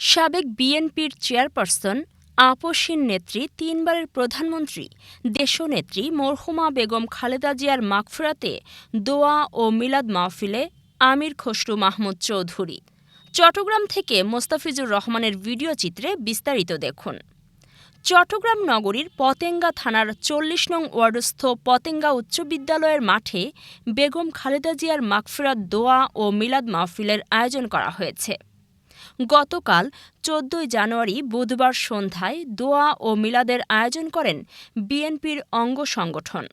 সাবেক বিএনপির চেয়ারপারসন আপসহীন নেত্রী, তিনবারের প্রধানমন্ত্রী, দেশনেত্রী মরহুমা বেগম খালেদা জিয়ার মাগফিরাতে দোয়া ও মিলাদ মাহফিলে আমির খসরু মাহমুদ চৌধুরী। চট্টগ্রাম থেকে মোস্তাফিজুর রহমানের ভিডিও চিত্রে বিস্তারিত দেখুন। চট্টগ্রাম নগরীর পতেঙ্গা থানার ৪০ নং ওয়ার্ডস্থ পতেঙ্গা উচ্চ বিদ্যালয়ের মাঠে বেগম খালেদা জিয়ার মাগফিরাত দোয়া ও মিলাদ মাহফিলের আয়োজন করা হয়েছে। গতকাল ১৪ জানুয়ারি বুধবার সন্ধ্যায় দোয়া ও মিলাদের আয়োজন করেন বিএনপির অঙ্গ সংগঠন।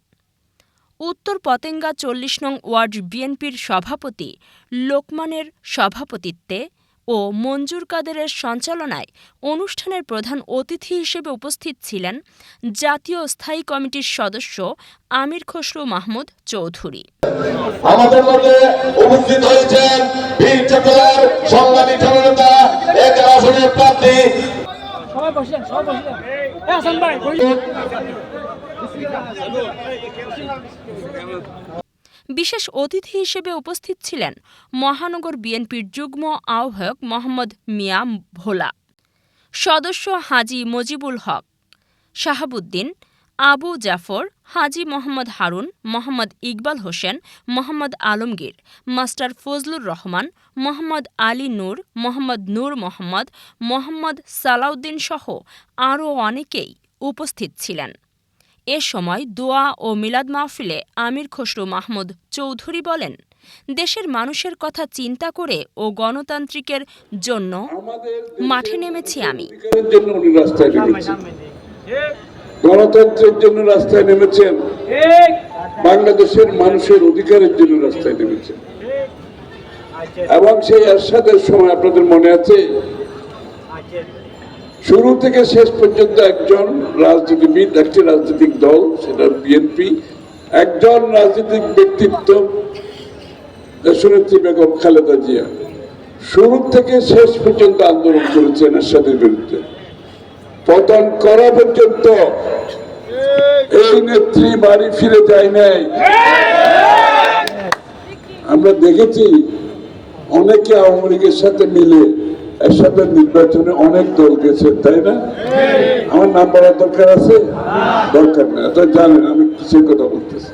উত্তর পতেঙ্গা ৪০ নং ওয়ার্ড বিএনপির সভাপতি লোকমানের সভাপতিত্বে ও মঞ্জুর কাদেরের সঞ্চালনায় অনুষ্ঠানের প্রধান অতিথি হিসেবে উপস্থিত ছিলেন জাতীয় স্থায়ী কমিটির সদস্য আমির খসরু মাহমুদ চৌধুরী। আমাদের মধ্যে উপস্থিত হয়েছেন বীর চট্টগ্রাম সংগ্রামী জননেতা এক আসনের প্রার্থী বিশেষ অতিথি হিসেবে উপস্থিত ছিলেন মহানগর বিএনপির যুগ্ম আহ্বায়ক মোহাম্মদ মিয়া ভোলা, সদস্য হাজী মজিবুল হক, শাহাবুদ্দিন, আবু জাফর, হাজী মোহাম্মদ হারুন, মোহাম্মদ ইকবাল হোসেন, মোহাম্মদ আলমগীর, মাস্টার ফজলুর রহমান, মোহাম্মদ আলী নূর, মোহাম্মদ নূর মোহাম্মদ, মোহাম্মদ সালাউদ্দিন সহ আরও অনেকেই উপস্থিত ছিলেন। এ সময় দোয়া ও মিলাদ মাহফিলে আমির খসরু মাহমুদ চৌধুরী বলেন, দেশের মানুষের কথা চিন্তা করে ও গণতান্ত্রিকের জন্য মাঠে নেমেছি আমি। গণতন্ত্রের জন্য রাস্তায় নেমেছেন, বাংলাদেশের মানুষের অধিকারের জন্য রাস্তায় নেমেছেন। এবং সেই এরশাদের সময় আপনাদের মনে আছে, শুরু থেকে শেষ পর্যন্ত একজন রাজনীতিবিদ, একটি রাজনৈতিক দল, সেটা বিএনপি, একজন রাজনৈতিক ব্যক্তিত্ব দেশনেত্রী বেগম খালেদা জিয়া শুরু থেকে শেষ পর্যন্ত আন্দোলন করেছেন এরশাদের বিরুদ্ধে। পতন করা পর্যন্ত এই নেত্রী বাড়ি ফিরে যায় নাই। আমরা দেখেছি অনেকে আওয়ামী লীগের সাথে মিলে এরশাদের নির্বাচনে অনেক দল গেছে, তাই না? আমার নাম বলার দরকার আছে? দরকার না, এটা জানেন আমি কিসের কথা বলতেছি।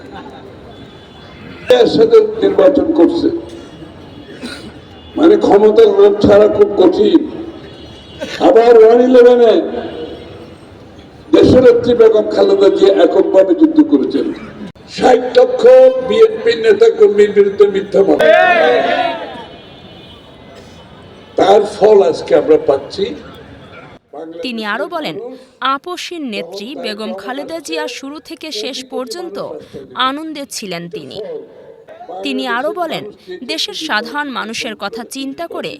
এরশাদের নির্বাচন করছে মানে ক্ষমতার লোভ ছাড়া খুব কঠিন। আবার 1-11-এ দেশনেত্রী বেগম খালেদা জিয়া এককভাবে যুদ্ধ করেছেন। ৬০ লক্ষ বিএনপি নেতা কর্মীর বিরুদ্ধে মিথ্যা মামলা, তার ফল আজকে আমরা পাচ্ছি। তিনি আরও বলেন, আপসহীন নেত্রী বেগম খালেদা জিয়া শুরু থেকে শেষ পর্যন্ত আনন্দে ছিলেন তিনি আরও বলেন, দেশের সাধারণ মানুষের কথা চিন্তা করে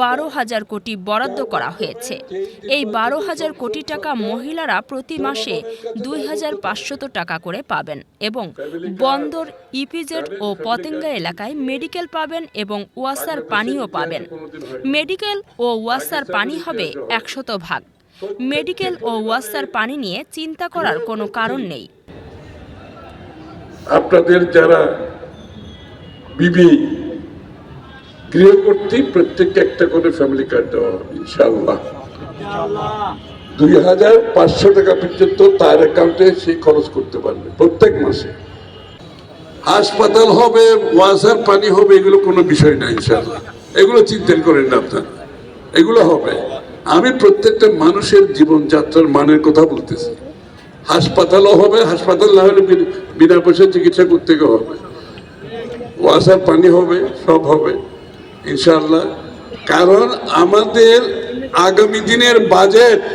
১২,০০০ কোটি বরাদ্দ করা হয়েছে। এই ১২,০০০ কোটি টাকা মহিলারা প্রতি মাসে ২,৫০০ টাকা করে পাবেন এবং বন্দর, ইপিজেড ও পতেঙ্গা এলাকায় মেডিকেল পাবেন এবং ওয়াসার পানিও পাবেন। মেডিকেল ও ওয়াসার পানি হবে ১০০%। মেডিকেল ও ওয়াসার পানি নিয়ে চিন্তা করার কোনো কারণ নেই। আপনাদের যারা বিবি গৃহকর্তী, প্রত্যেককে একটা করে ফ্যামিলি কার্ড দেওয়া হবে ইনশাআল্লাহ। ২,৫০০ টাকা পর্যন্ত তার অ্যাকাউন্টে সে খরচ করতে পারবে প্রত্যেক মাসে। হাসপাতাল হবে, ওয়াসার পানি হবে, এগুলো কোনো বিষয় না ইনশাআল্লাহ। এগুলো চিন্তা করেন না আপনারা, এগুলো হবে। আমি প্রত্যেকটা মানুষের জীবনযাত্রার মানের কথা বলতেছি। হাসপাতালও হবে, হাসপাতাল না হলে বিনা পয়সায় চিকিৎসা করতে হবে, ওয়াসার পানি হবে, সব হবে ইনশাআল্লাহ। কারণ আমাদের আগামী দিনের বাজেট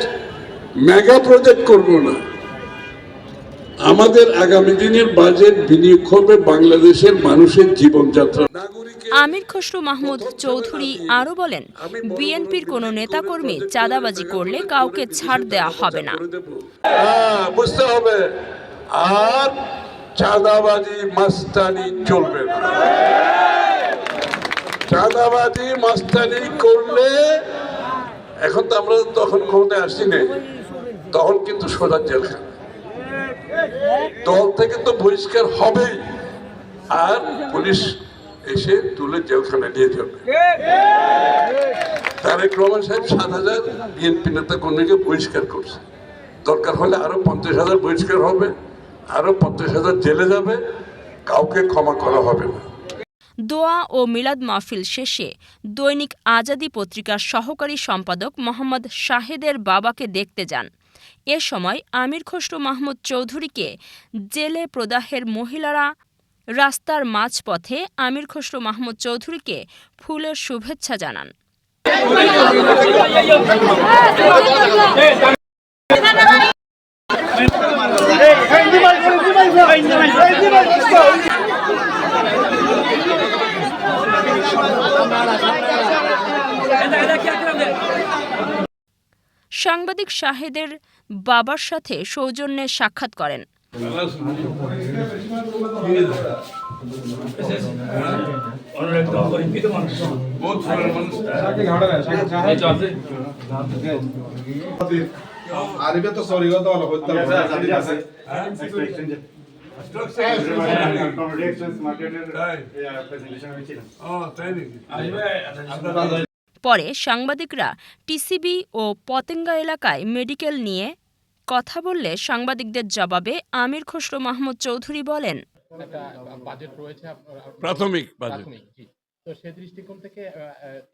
মেগা প্রজেক্ট করব না, আমাদের আগামী দিনের বাজেট বিনিয়োগ হবে বাংলাদেশের মানুষের জীবনযাত্রা। আমির খসরু মাহমুদ চৌধুরী আরও বলেন, বিএনপির কোনো নেতাকর্মী চাঁদাবাজি করলে কাউকে ছাড় দেওয়া হবে না। বুঝতে হবে, আর চাঁদাবাজি মাস্তানি চলবে না। চাঁদাবাজি মাস্তানি করলে, এখন তো আমরা তখন ক্ষমতায় আসছি না, তখন কিন্তু সোজা জেলখানা, দল থেকে তো বহিষ্কার হবেই। আর পুলিশ এসে তুলে জেলখানে নিয়ে যাবে। তারেক রহমান সাহেব 7,000 বিএনপি নেতা কর্মীকে বহিষ্কার করছে, দরকার হলে আরো 50,000 বহিষ্কার হবে, আরো 50,000 জেলে যাবে, কাউকে ক্ষমা করা হবে না। দোয়া ও মিলাদ মাহফিল শেষে দৈনিক আজাদী পত্রিকার সহকারী সম্পাদক মোহাম্মদ শাহেদের বাবাকে দেখতে যান। এ সময় আমির খসরু মাহমুদ চৌধুরীকে জেলে প্রদাহের মহিলারা রাস্তার মাঝপথে আমির খসরু মাহমুদ চৌধুরীকে ফুলের শুভেচ্ছা জানান। সাংবাদিক শাহেদের বাবার সাথে সৌজন্যে সাক্ষাৎ করেন। পরে সাংবাদিকরা টিসিবি ও পতেঙ্গা এলাকায় মেডিকেল নিয়ে কথা বললে সাংবাদিকদের জবাবে আমির খসরু মাহমুদ চৌধুরী বলেন, বাজেট রয়েছে প্রাথমিক বাজেট, তো সে দৃষ্টিকোণ থেকে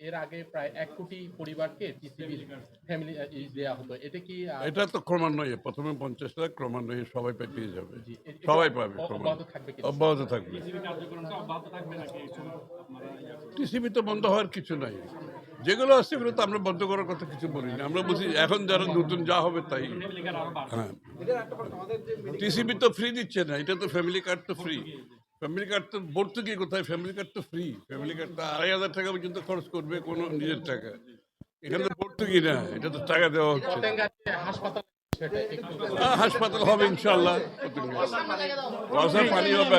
এর আগে প্রায় 1 কোটি পরিবারকে টিসিবির ফ্যামিলি দেওয়া হতো, এটা কি? এটা তো ক্রমান্বয়ে প্রথমে 50 লাখ, ক্রমান্বয়ে সবাই পেয়ে যাবে, সবাই পাবে, অব্যাহত থাকবে। টিসিবি তো বন্ধ হওয়ার কিছু নাই, যেগুলো আছে সেগুলো তো আমরা বন্ধ করার কথা কিছু বলি না। আমরা বুঝি এখন যারা নতুন যা হবে তাই। হ্যাঁ, টিসিবি তো ফ্রি দিচ্ছে না, এটা তো ফ্যামিলি কার্ড তো ফ্রি। ফ্যামিলি কার্ড তো ভর্তুকি কোথায়? ফ্যামিলি কার্ড তো ফ্রি। ফ্যামিলি কার্ড তো 2,500 টাকা পর্যন্ত খরচ করবে কোনো নিজের টাকা, এখানে তো ভর্তুকি না, এটা তো টাকা দেওয়া হচ্ছে। হাসপাতাল হবে ইনশাল্লাহ, পানি হবে।